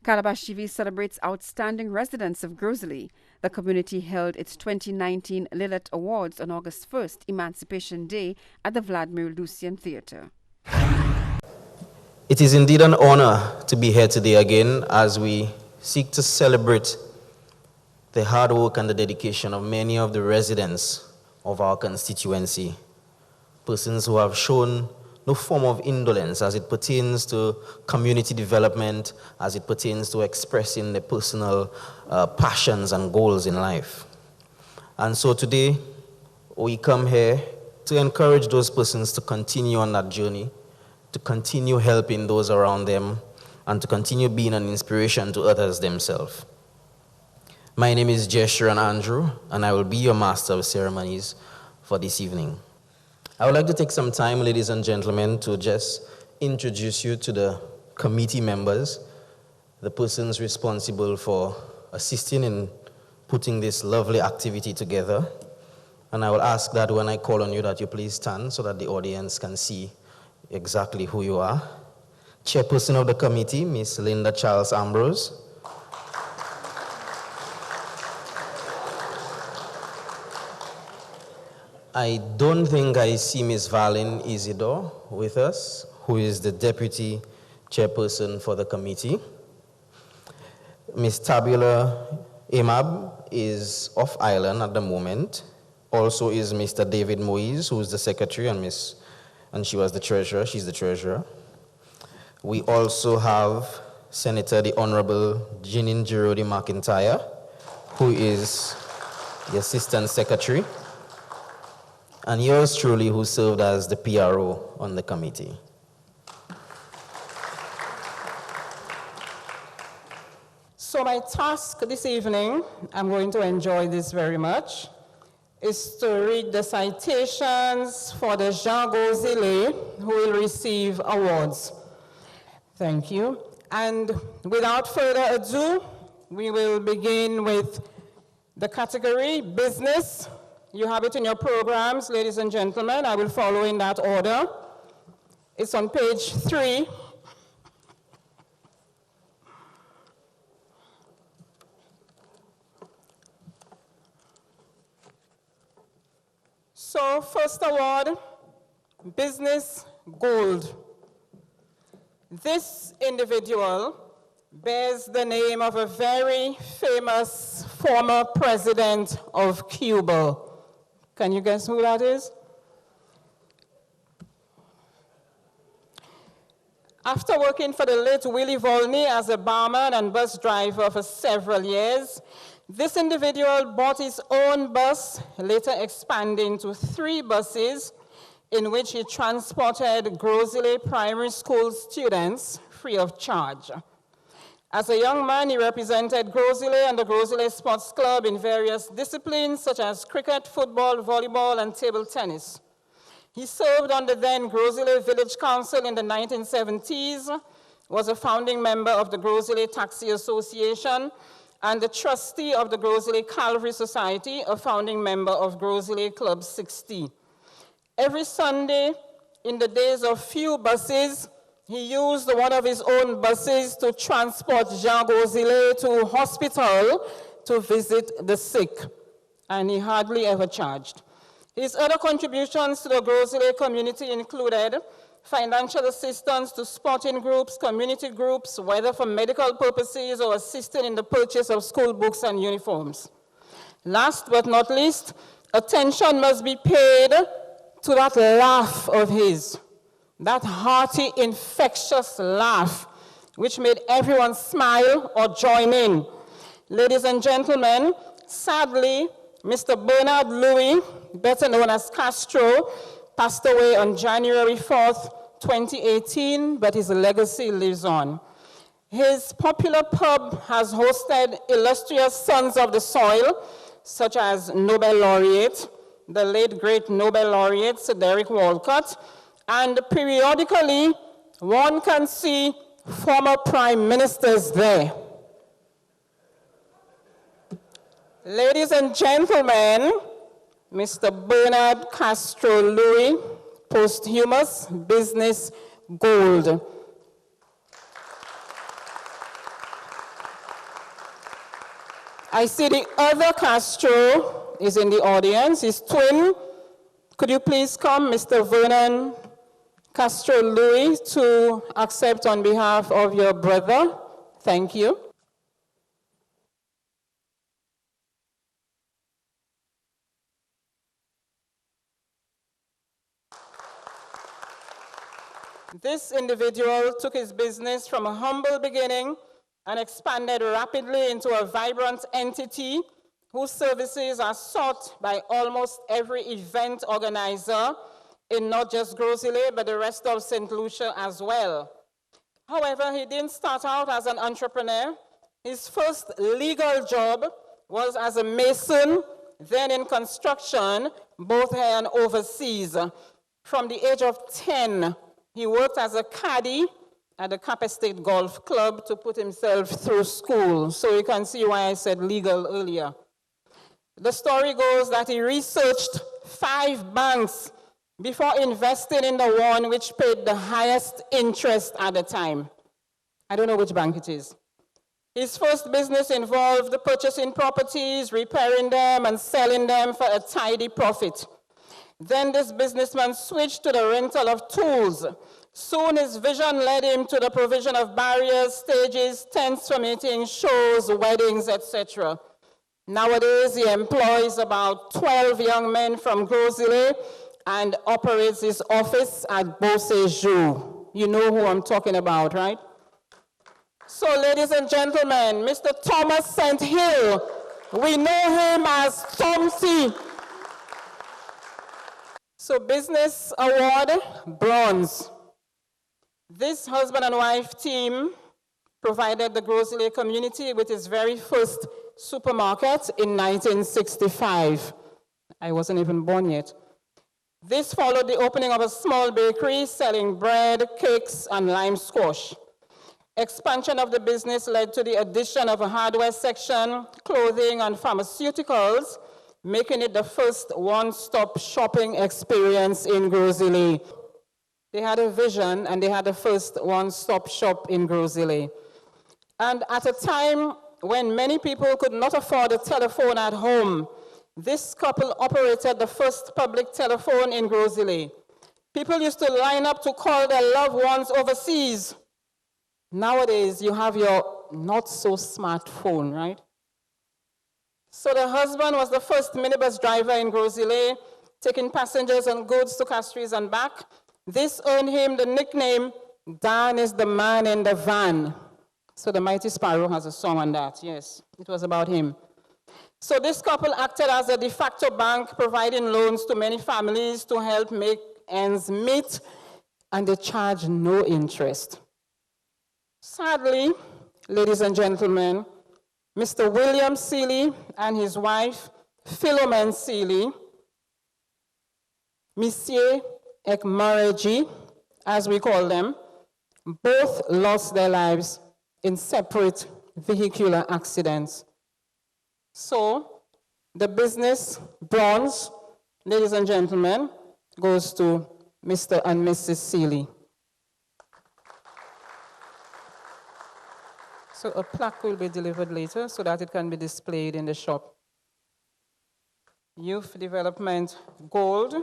Calabash TV celebrates outstanding residents of Gros-ISLET. The community held its 2019 ILET Awards on August 1st, Emancipation Day, at the Vladimir Lucian Theatre. It is indeed an honor to be here today again as we seek to celebrate the hard work and the dedication of many of the residents of our constituency, persons who have shown no form of indolence as it pertains to community development, as it pertains to expressing their personal passions and goals in life. And so today, we come here to encourage those persons to continue on that journey, to continue helping those around them, and to continue being an inspiration to others themselves. My name is Jeshurun Andrew, and I will be your Master of Ceremonies for this evening. I would like to take some time, ladies and gentlemen, to just introduce you to the committee members, the persons responsible for assisting in putting this lovely activity together. And I will ask that when I call on you that you please stand so that the audience can see exactly who you are. Chairperson of the committee, Miss Linda Charles Ambrose. I don't think I see Miss Valin Isidore with us, who is the deputy chairperson for the committee. Miss Tabula Imab is off island at the moment. Also is Mr. David Moise, who is the secretary, and she was the treasurer. She's the treasurer. We also have Senator the Honorable Jeanine Girodi McIntyre, who is the assistant secretary, and yours truly, who served as the PRO on the committee. So my task this evening, I'm going to enjoy this very much, is to read the citations for the Jean Gros-ISLET who will receive awards. Thank you. And without further ado, we will begin with the category business. You have it in your programs, ladies and gentlemen. I will follow in that order. It's on page 3. So, first award, Business Gold. This individual bears the name of a very famous former president of Cuba. Can you guess who that is? After working for the late Willie Volney as a barman and bus driver for several years, this individual bought his own bus, later expanding to 3 buses, in which he transported Gros-ISLET primary school students free of charge. As a young man, he represented Gros-ISLET and the Gros-ISLET Sports Club in various disciplines such as cricket, football, volleyball, and table tennis. He served on the then Gros-ISLET Village Council in the 1970s, was a founding member of the Gros-ISLET Taxi Association, and the trustee of the Gros-ISLET Calvary Society, a founding member of Gros-ISLET Club 60. Every Sunday, in the days of few buses, he used one of his own buses to transport Jean Gros-ISLET to hospital to visit the sick, and he hardly ever charged. His other contributions to the Gros-ISLET community included financial assistance to sporting groups, community groups, whether for medical purposes or assisting in the purchase of school books and uniforms. Last but not least, attention must be paid to that laugh of his. That hearty, infectious laugh, which made everyone smile or join in. Ladies and gentlemen, sadly, Mr. Bernard Louis, better known as Castro, passed away on January 4th, 2018, but his legacy lives on. His popular pub has hosted illustrious sons of the soil, such as Nobel laureate, the late great Nobel laureate, Sir Derek Walcott, and periodically, one can see former prime ministers there. Ladies and gentlemen, Mr. Bernard Castro Louis, Posthumous, Business Gold. I see the other Castro is in the audience, his twin. Could you please come, Mr. Vernon Castro Louis, to accept on behalf of your brother? Thank you. This individual took his business from a humble beginning and expanded rapidly into a vibrant entity whose services are sought by almost every event organizer in not just Gros-ISLET, but the rest of St. Lucia as well. However, he didn't start out as an entrepreneur. His first legal job was as a mason, then in construction, both here and overseas. From the age of 10, he worked as a caddy at the Cap Estate Golf Club to put himself through school. So you can see why I said legal earlier. The story goes that he researched 5 banks before investing in the one which paid the highest interest at the time. I don't know which bank it is. His first business involved purchasing properties, repairing them, and selling them for a tidy profit. Then this businessman switched to the rental of tools. Soon his vision led him to the provision of barriers, stages, tents for meetings, shows, weddings, etc. Nowadays, he employs about 12 young men from Gros-ISLET and operates his office at Beausejour. You know who I'm talking about, right? So, ladies and gentlemen, Mr. Thomas St. Hill, we know him as Tomsy. So, Business Award, bronze. This husband and wife team provided the Gros-ISLET community with its very first supermarket in 1965. I wasn't even born yet. This followed the opening of a small bakery selling bread, cakes, and lime squash. Expansion of the business led to the addition of a hardware section, clothing, and pharmaceuticals, making it the first one-stop shopping experience in Gros-ISLET. They had a vision, and they had the first one-stop shop in Gros-ISLET. And at a time when many people could not afford a telephone at home, this couple operated the first public telephone in Gros-ISLET. People used to line up to call their loved ones overseas. Nowadays, you have your not-so-smart phone, right? So the husband was the first minibus driver in Gros-ISLET, taking passengers and goods to Castries and back. This earned him the nickname, Dan is the man in the van. So the Mighty Sparrow has a song on that, yes. It was about him. So this couple acted as a de facto bank, providing loans to many families to help make ends meet, and they charged no interest. Sadly, ladies and gentlemen, Mr. William Seeley and his wife, Philomene Seeley, Monsieur Ekmareji, as we call them, both lost their lives in separate vehicular accidents. So, the business bronze, ladies and gentlemen, goes to Mr. and Mrs. Seeley. So a plaque will be delivered later so that it can be displayed in the shop. Youth Development Gold.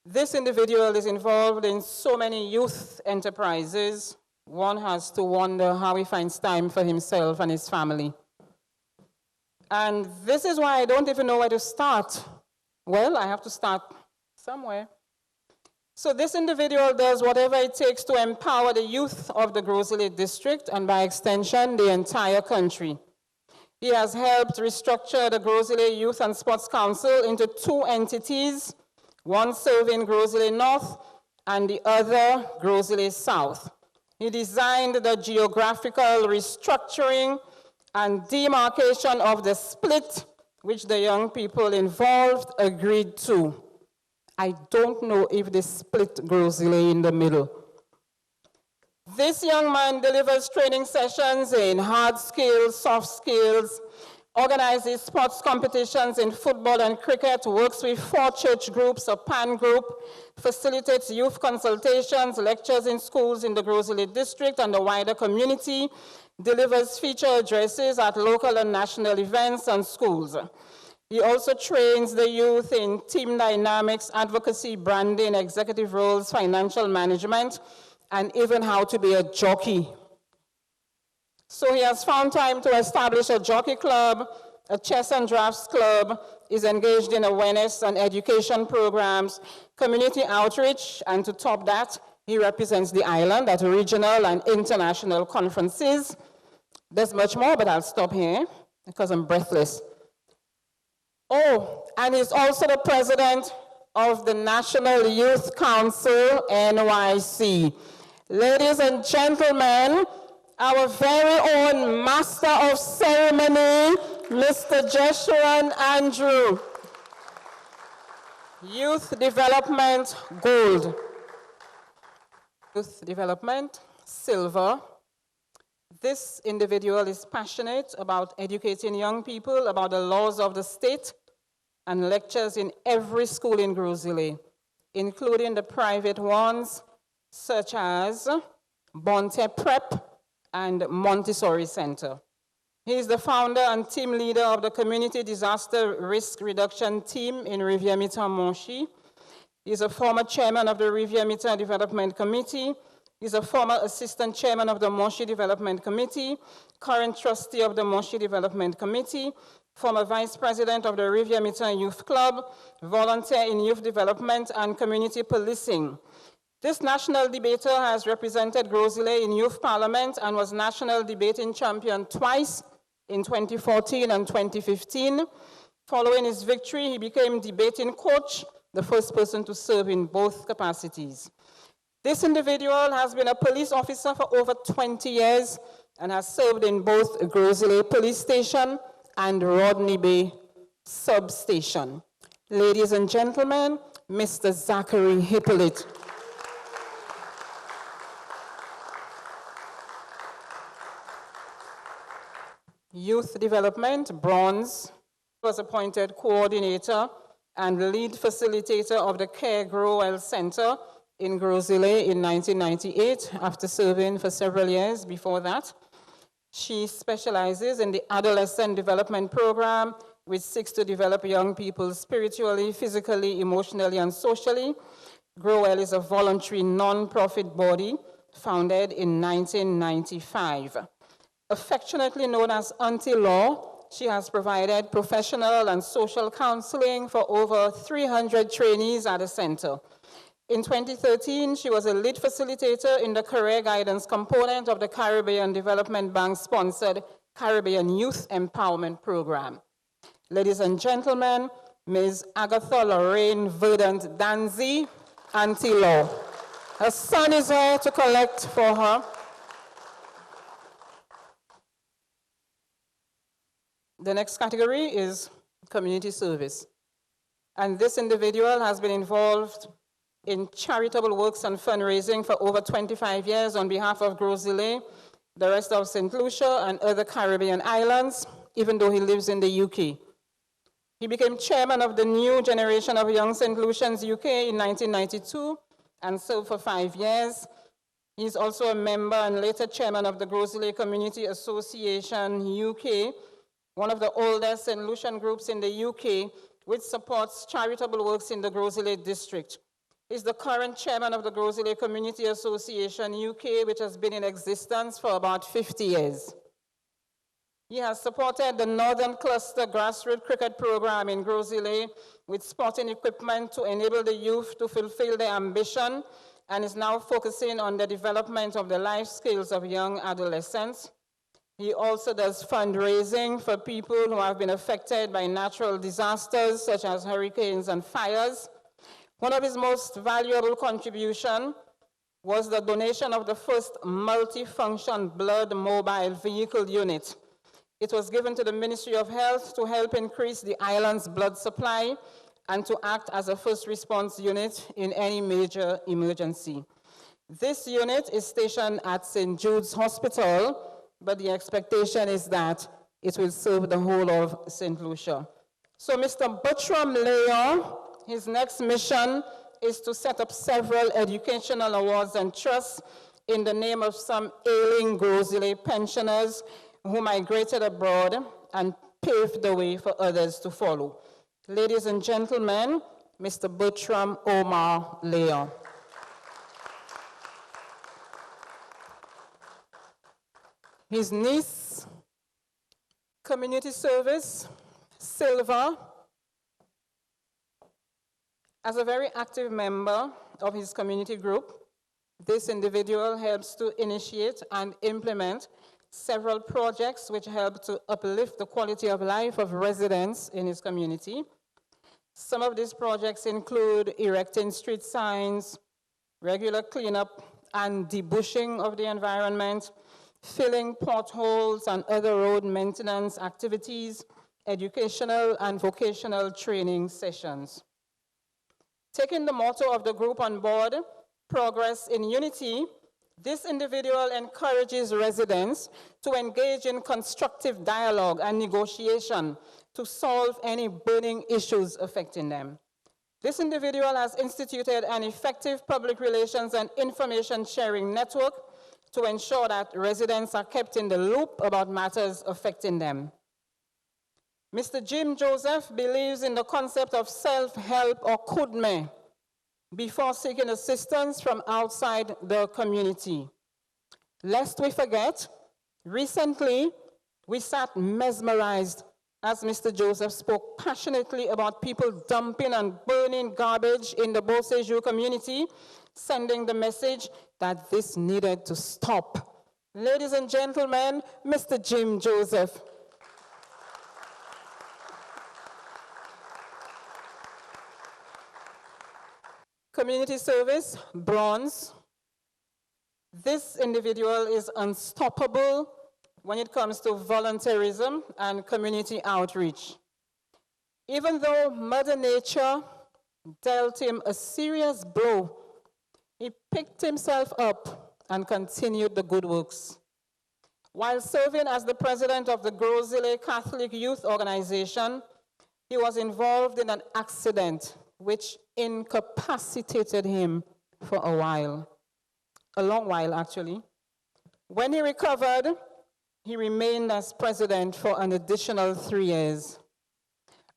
This individual is involved in so many youth enterprises, one has to wonder how he finds time for himself and his family. And this is why I don't even know where to start. Well, I have to start somewhere. So this individual does whatever it takes to empower the youth of the Gros-ISLET district and by extension, the entire country. He has helped restructure the Gros-ISLET Youth and Sports Council into 2 entities, one serving Gros-ISLET North and the other Gros-ISLET South. He designed the geographical restructuring and demarcation of the split, which the young people involved agreed to. I don't know if they split Gros-ISLET in the middle. This young man delivers training sessions in hard skills, soft skills, organizes sports competitions in football and cricket, works with 4 church groups, a PAN group, facilitates youth consultations, lectures in schools in the Gros-ISLET district and the wider community, delivers feature addresses at local and national events and schools. He also trains the youth in team dynamics, advocacy, branding, executive roles, financial management, and even how to be a jockey. So he has found time to establish a jockey club, a chess and drafts club, is engaged in awareness and education programs, community outreach, and to top that, he represents the island at regional and international conferences. There's much more, but I'll stop here because I'm breathless. Oh, and he's also the president of the National Youth Council, NYC. Ladies and gentlemen, our very own Master of Ceremony, Mr. Joshua Andrew. Youth Development, gold. Youth Development, silver. This individual is passionate about educating young people about the laws of the state and lectures in every school in Gros-ISLET, including the private ones such as Bonte Prep and Montessori Center. He is the founder and team leader of the Community Disaster Risk Reduction Team in Riviere, Mitan. He is a former chairman of the Riviere Mitan Development Committee. He's a former assistant chairman of the Montchi Development Committee, current trustee of the Montchi Development Committee, former vice president of the Riviere Mitan Youth Club, volunteer in youth development and community policing. This national debater has represented Gros-ISLET in youth parliament and was national debating champion twice in 2014 and 2015. Following his victory, he became debating coach, the first person to serve in both capacities. This individual has been a police officer for over 20 years and has served in both Gros-ISLET Police Station and Rodney Bay Substation. Ladies and gentlemen, Mr. Zachary Hippolyte. Youth Development, bronze, was appointed coordinator and lead facilitator of the Care Grow Center in Gros-ISLET in 1998, after serving for several years before that. She specializes in the adolescent development program, which seeks to develop young people spiritually, physically, emotionally, and socially. GROW is a voluntary non-profit body founded in 1995. Affectionately known as Auntie Law, she has provided professional and social counseling for over 300 trainees at the center. In 2013, she was a lead facilitator in the career guidance component of the Caribbean Development Bank-sponsored Caribbean Youth Empowerment Program. Ladies and gentlemen, Ms. Agatha Lorraine Verdant Danzy, Auntie Law. Her son is here to collect for her. The next category is community service. And this individual has been involved in charitable works and fundraising for over 25 years on behalf of Gros-ISLET, the rest of St. Lucia, and other Caribbean islands, even though he lives in the UK. He became chairman of the new generation of Young St. Lucians UK in 1992 and served for 5 years. He's also a member and later chairman of the Gros-ISLET Community Association UK, one of the oldest St. Lucian groups in the UK, which supports charitable works in the Gros-ISLET district. He's the current chairman of the Gros-ISLET Community Association UK, which has been in existence for about 50 years. He has supported the Northern Cluster Grassroots Cricket Program in Gros-ISLET with sporting equipment to enable the youth to fulfill their ambition, and is now focusing on the development of the life skills of young adolescents. He also does fundraising for people who have been affected by natural disasters such as hurricanes and fires. One of his most valuable contributions was the donation of the first multifunction blood mobile vehicle unit. It was given to the Ministry of Health to help increase the island's blood supply and to act as a first response unit in any major emergency. This unit is stationed at St. Jude's Hospital, but the expectation is that It will serve the whole of St. Lucia. So Mr. Bertram Leon, his next mission is to set up several educational awards and trusts in the name of some ailing Gros-ISLET pensioners who migrated abroad and paved the way for others to follow. Ladies and gentlemen, Mr. Bertram Omar Leon. His niece, community service, Silva, as a very active member of his community group, this individual helps to initiate and implement several projects which help to uplift the quality of life of residents in his community. Some of these projects include erecting street signs, regular cleanup and debushing of the environment, filling potholes and other road maintenance activities, educational and vocational training sessions. Taking the motto of the group on board, Progress in Unity, this individual encourages residents to engage in constructive dialogue and negotiation to solve any burning issues affecting them. This individual has instituted an effective public relations and information sharing network to ensure that residents are kept in the loop about matters affecting them. Mr. Jim Joseph believes in the concept of self-help or kudme before seeking assistance from outside the community. Lest we forget, recently we sat mesmerized as Mr. Joseph spoke passionately about people dumping and burning garbage in the Beausejour community, sending the message that this needed to stop. Ladies and gentlemen, Mr. Jim Joseph. Community service, bronze. This individual is unstoppable when it comes to volunteerism and community outreach. Even though Mother Nature dealt him a serious blow, he picked himself up and continued the good works. While serving as the president of the Gros-ISLET Catholic Youth Organization, he was involved in an accident which incapacitated him for a while, a long while actually. When he recovered, he remained as president for an additional 3 years.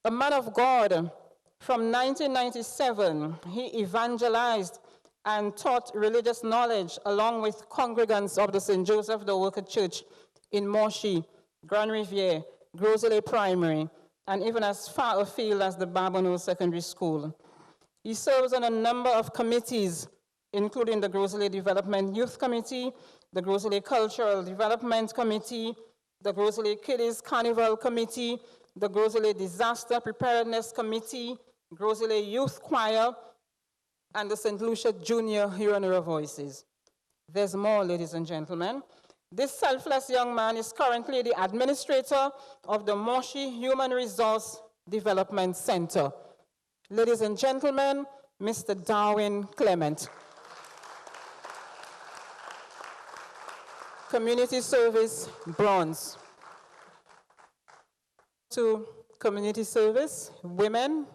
A man of God, from 1997, he evangelized and taught religious knowledge along with congregants of the St. Joseph the Worker Church in Monchy, Grand Riviere, Gros-ISLET Primary, and even as far afield as the Barbonneau Secondary School. He serves on a number of committees, including the Gros-ISLET Development Youth Committee, the Gros-ISLET Cultural Development Committee, the Gros-ISLET Kiddies Carnival Committee, the Gros-ISLET Disaster Preparedness Committee, Gros-ISLET Youth Choir, and the St. Lucia Junior Yrena Voices. There's more, ladies and gentlemen. This selfless young man is currently the administrator of the Monchy Human Resource Development Center. Ladies and gentlemen, Mr. Darwin Clement. Community service, bronze. To community service, women.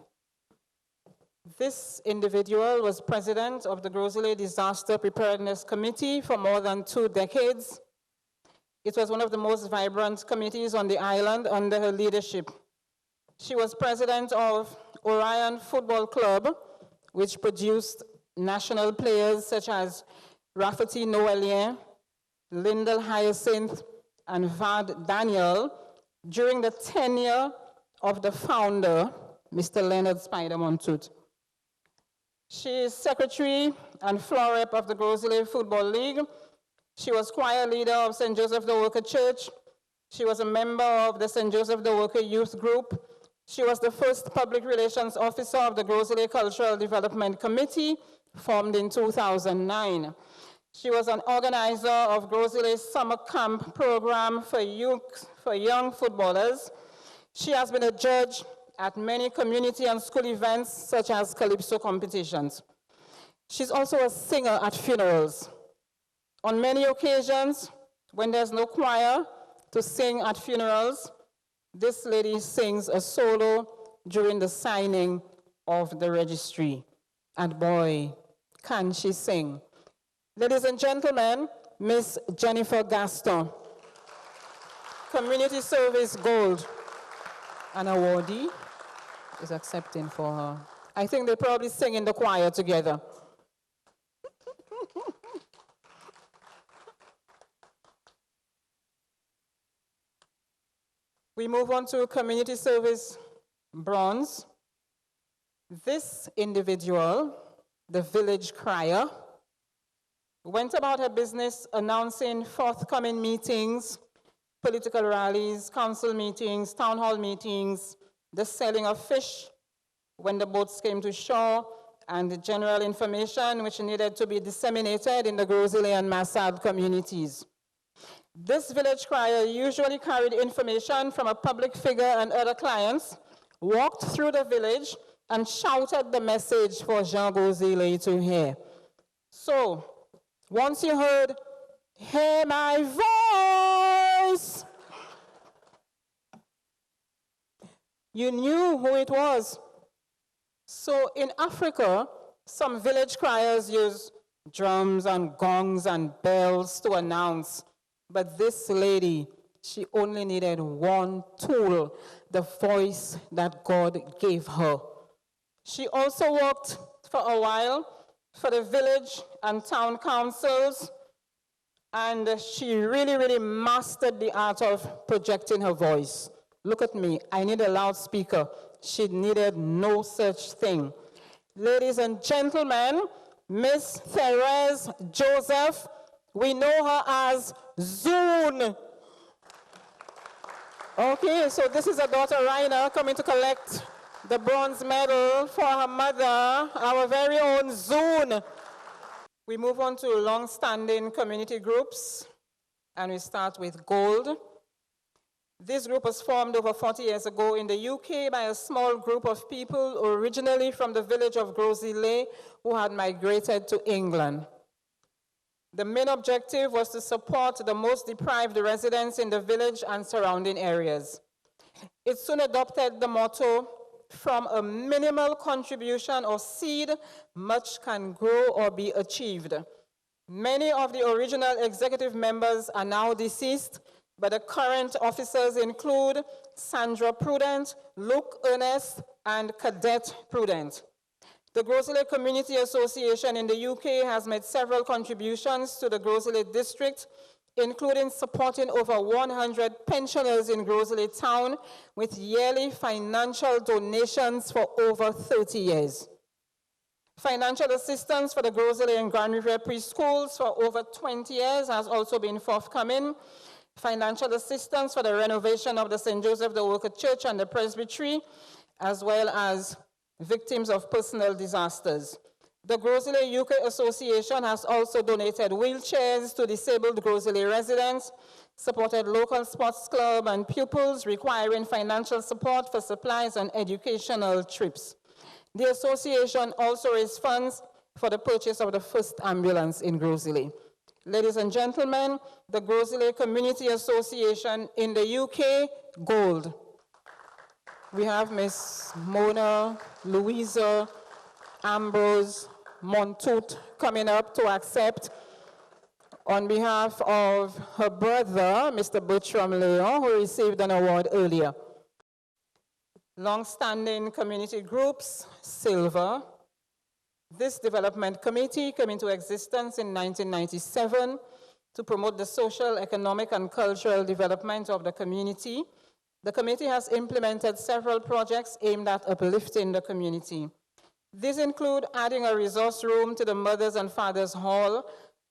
This individual was president of the Gros-ISLET Disaster Preparedness Committee for more than 2 decades. It was one of the most vibrant committees on the island under her leadership. She was president of Orion Football Club, which produced national players such as Rafferty Noelien, Lyndall Hyacinth, and Vad Daniel during the tenure of the founder, Mr. Leonard Spider Montoute. She is secretary and floor rep of the Gros-ISLET Football League. She was choir leader of St. Joseph the Worker Church. She was a member of the St. Joseph the Worker Youth Group. She was the first public relations officer of the Gros-ISLET Cultural Development Committee, formed in 2009. She was an organizer of Gros-ISLET's summer camp program for young footballers. She has been a judge at many community and school events, such as Calypso competitions. She's also a singer at funerals. On many occasions, when there's no choir to sing at funerals, This lady sings a solo during the signing of the registry. And boy, can she sing. Ladies and gentlemen, Miss Jennifer Gaston, Community Service Gold. An awardee is accepting for her. I think they probably sing in the choir together. We move on to Community Service Bronze. This individual, the village crier, went about her business announcing forthcoming meetings, political rallies, council meetings, town hall meetings, the selling of fish when the boats came to shore, and the general information which needed to be disseminated in the Gros-ISLET and Massad communities. This village crier usually carried information from a public figure and other clients, walked through the village, and shouted the message for Jean Gros-ISLET to hear. So, once you heard, "Hear my voice," you knew who it was. So in Africa, some village criers use drums and gongs and bells to announce. But this lady, she only needed one tool, the voice that God gave her. She also worked for a while for the village and town councils, and she really mastered the art of projecting her voice. Look at me, I need a loudspeaker. She needed no such thing. Ladies and gentlemen, Miss Theresa Joseph, we know her as Zoon. Okay, so this is her daughter Yrena coming to collect the bronze medal for her mother, our very own Zoon. We move on to long-standing community groups, and we start with Gold. This group was formed over 40 years ago in the UK by a small group of people originally from the village of Gros-ISLET who had migrated to England. The main objective was to support the most deprived residents in the village and surrounding areas. It soon adopted the motto, "From a minimal contribution or seed, much can grow or be achieved." Many of the original executive members are now deceased, but the current officers include Sandra Prudent, Luke Ernest, and Cadet Prudent. The Gros-ISLET Community Association in the UK has made several contributions to the Gros-ISLET district, including supporting over 100 pensioners in Gros-ISLET town with yearly financial donations for over 30 years. Financial assistance for the Gros-ISLET and Grand Riviere preschools for over 20 years has also been forthcoming. Financial assistance for the renovation of the St. Joseph the Worker Church and the Presbytery, as well as victims of personal disasters. The Gros-ISLET UK Association has also donated wheelchairs to disabled Gros-ISLET residents, supported local sports club and pupils requiring financial support for supplies and educational trips. The association also raised funds for the purchase of the first ambulance in Gros-ISLET. Ladies and gentlemen, the Gros-ISLET Community Association in the UK, Gold. We have Miss Mona, Louisa, Ambrose-Montoute coming up to accept on behalf of her brother, Mr. Bertram Leon, who received an award earlier. Long-standing community groups, Silver. This development committee came into existence in 1997 to promote the social, economic, and cultural development of the community. The committee has implemented several projects aimed at uplifting the community. These include adding a resource room to the Mothers and Fathers Hall,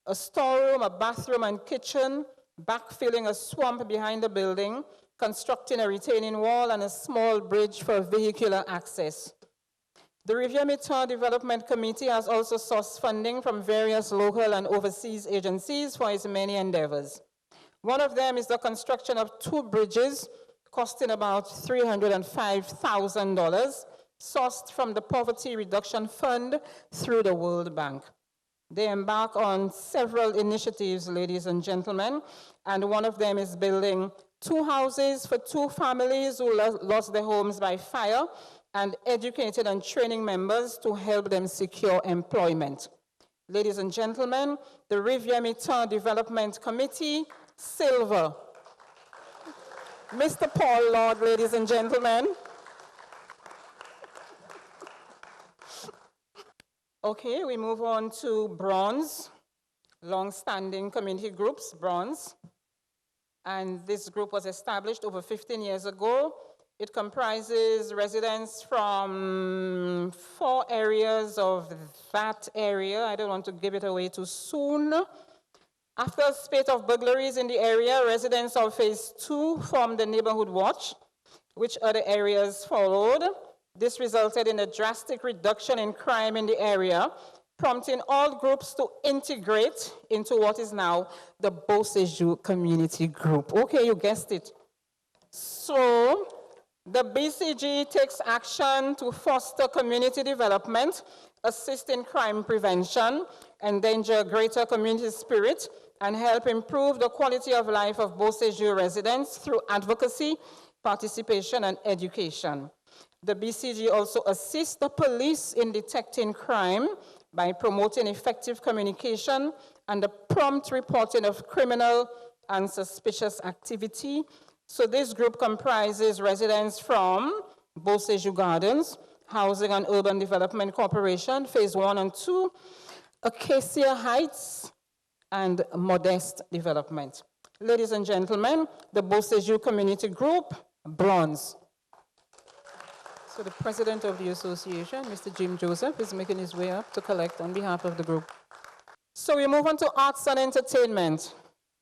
a storeroom, a bathroom and kitchen, backfilling a swamp behind the building, constructing a retaining wall, and a small bridge for vehicular access. The Riviere Mitan Development Committee has also sourced funding from various local and overseas agencies for its many endeavors. One of them is the construction of 2 bridges costing about $305,000, sourced from the Poverty Reduction Fund through the World Bank. They embark on several initiatives, ladies and gentlemen, and one of them is building 2 houses for 2 families who lost their homes by fire, and educated and training members to help them secure employment. Ladies and gentlemen, the Riviere Mitan Development Committee, silver. Mr. Paul Lorde, ladies and gentlemen. Okay, we move on to bronze, long-standing community groups, bronze. And this group was established over 15 years ago. It comprises residents from 4 areas of that area. I don't want to give it away too soon. After a spate of burglaries in the area, residents of Phase 2 formed the Neighborhood Watch, which other areas followed. This resulted in a drastic reduction in crime in the area, prompting all groups to integrate into what is now the Beausejour Community Group. Okay, you guessed it. So, the BCG takes action to foster community development, assist in crime prevention, endanger greater community spirit, and help improve the quality of life of Beausejour residents through advocacy, participation, and education. The BCG also assists the police in detecting crime by promoting effective communication and the prompt reporting of criminal and suspicious activity. So this group comprises residents from Beausejour Gardens, Housing and Urban Development Corporation, Phase 1 and 2, Acacia Heights, and Modest Development. Ladies and gentlemen, the Beausejour Community Group, bronze. So the president of the association, Mr. Jim Joseph, is making his way up to collect on behalf of the group. So we move on to arts and entertainment,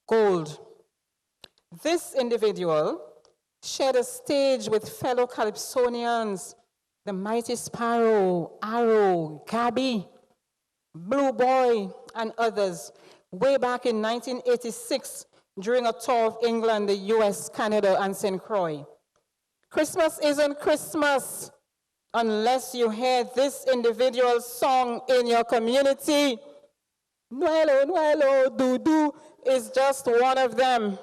gold. This individual shared a stage with fellow Calypsonians, the Mighty Sparrow, Arrow, Gabby, Blue Boy, and others, way back in 1986 during a tour of England, the US, Canada, and St. Croix. Christmas isn't Christmas unless you hear this individual's song in your community. Nuelo, nuelo, doo-doo is just one of them.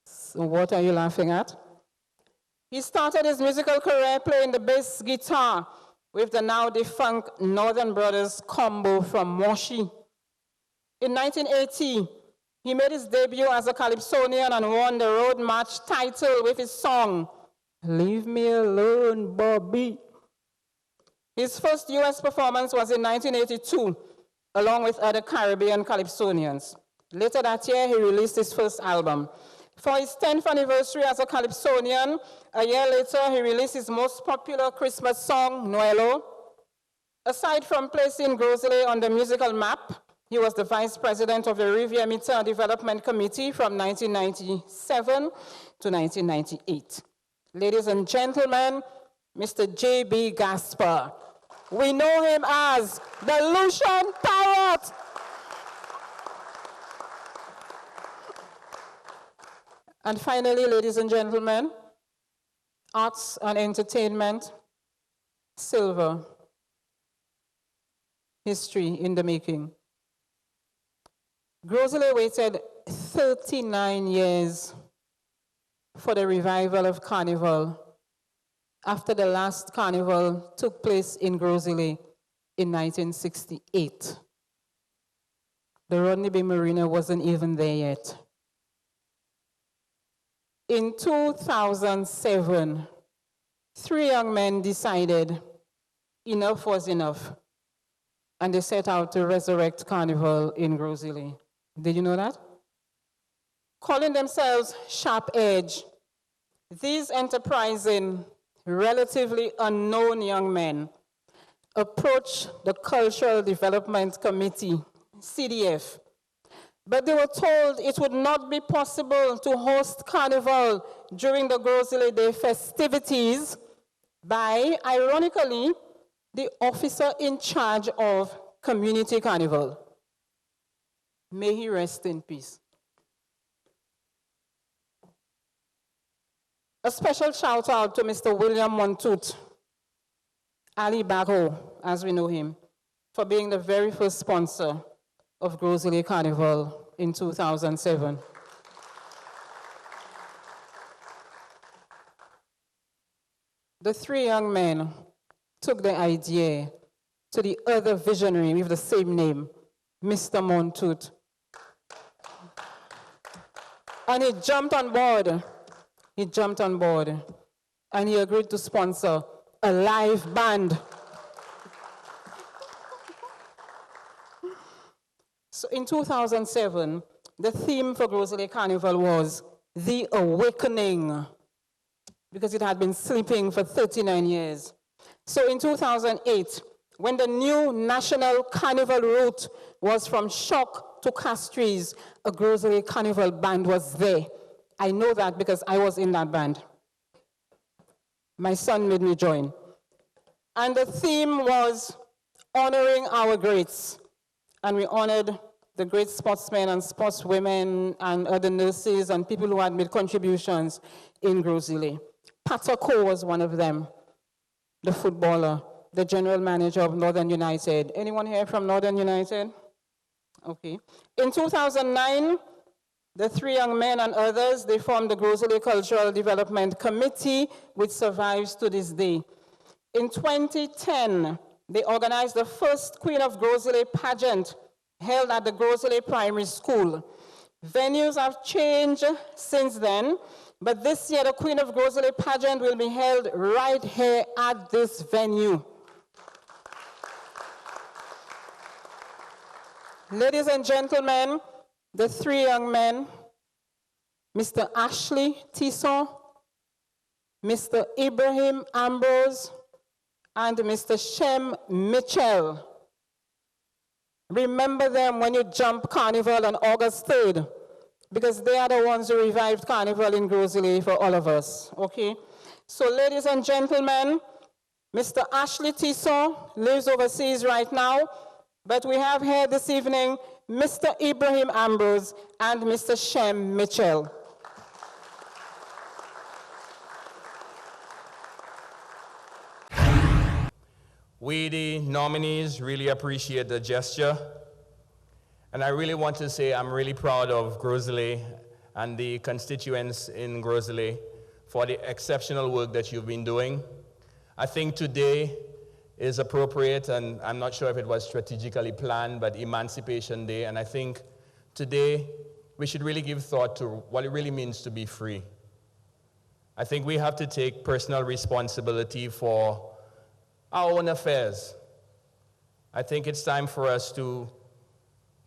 So what are you laughing at? He started his musical career playing the bass guitar with the now defunct Northern Brothers combo from Moshi. In 1980, he made his debut as a Calypsonian and won the Road March title with his song, Leave Me Alone, Bobby. His first US performance was in 1982, along with other Caribbean Calypsonians. Later that year, he released his first album. For his 10th anniversary as a Calypsonian, a year later, he released his most popular Christmas song, Nuelo. Aside from placing Gros-ISLET on the musical map, he was the vice president of the Riviere Mitan Development Committee from 1997 to 1998. Ladies and gentlemen, Mr. J.B. Gaspard. We know him as the Lucian Parrot. And finally, ladies and gentlemen, arts and entertainment, silver, history in the making. Gros-ISLET waited 39 years for the revival of Carnival after the last Carnival took place in Gros-ISLET in 1968. The Rodney Bay Marina wasn't even there yet. In 2007, 3 young men decided enough was enough, and they set out to resurrect Carnival in Gros-ISLET. Did you know that? Calling themselves Sharp Edge, these enterprising, relatively unknown young men approached the Cultural Development Committee, CDF, but they were told it would not be possible to host Carnival during the Gros-ISLET Day festivities by, ironically, the officer in charge of Community Carnival. May he rest in peace. A special shout out to Mr. William Montoute, Ali Barrow, as we know him, for being the very first sponsor of Gros-ISLET Carnival in 2007. the three young men took the idea to the other visionary with the same name, Mr. Montoute. And he jumped on board. He jumped on board. And he agreed to sponsor a live band. So in 2007, the theme for Gros-ISLET Carnival was The Awakening, because it had been sleeping for 39 years. So in 2008, when the new national carnival route was from Choc to Castries, a Gros-ISLET Carnival band was there. I know that because I was in that band. My son made me join. And the theme was honoring our greats. And we honored the great sportsmen and sportswomen and other nurses and people who had made contributions in Gros-ISLET. Patako was one of them, the footballer, the general manager of Northern United. Anyone here from Northern United? Okay. In 2009, the three young men and others, they formed the Gros-ISLET Cultural Development Committee, which survives to this day. In 2010, they organized the first Queen of Gros-ISLET pageant held at the Gros-ISLET Primary School. Venues have changed since then, but this year the Queen of Gros-ISLET pageant will be held right here at this venue. Ladies and gentlemen, the three young men, Mr. Ashley Tisson, Mr. Ibrahim Ambrose, and Mr. Shem Mitchell. Remember them when you jump Carnival on August 3rd, because they are the ones who revived Carnival in Gros-ISLET for all of us, okay? So ladies and gentlemen, Mr. Ashley Tisson lives overseas right now, but we have here this evening Mr. Ibrahim Ambrose and Mr. Shem Mitchell. We, the nominees, really appreciate the gesture. And I really want to say I'm really proud of Gros-ISLET and the constituents in Gros-ISLET for the exceptional work that you've been doing. I think today is appropriate, and I'm not sure if it was strategically planned, but Emancipation Day. And I think today we should really give thought to what it really means to be free. I think we have to take personal responsibility for our own affairs. I think it's time for us to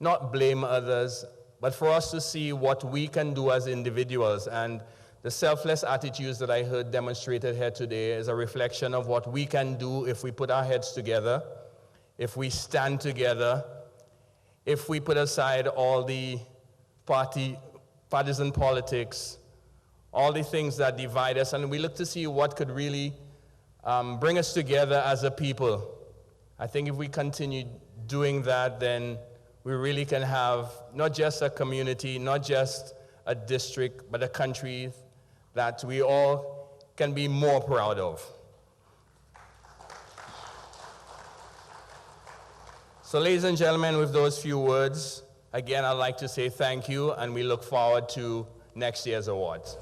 not blame others, but for us to see what we can do as individuals. And the selfless attitudes that I heard demonstrated here today is a reflection of what we can do if we put our heads together, if we stand together, if we put aside all the partisan politics, all the things that divide us, and we look to see what could really bring us together as a people. I think if we continue doing that, then we really can have not just a community, not just a district, but a country that we all can be more proud of. So ladies and gentlemen, with those few words, again, I'd like to say thank you, and we look forward to next year's awards.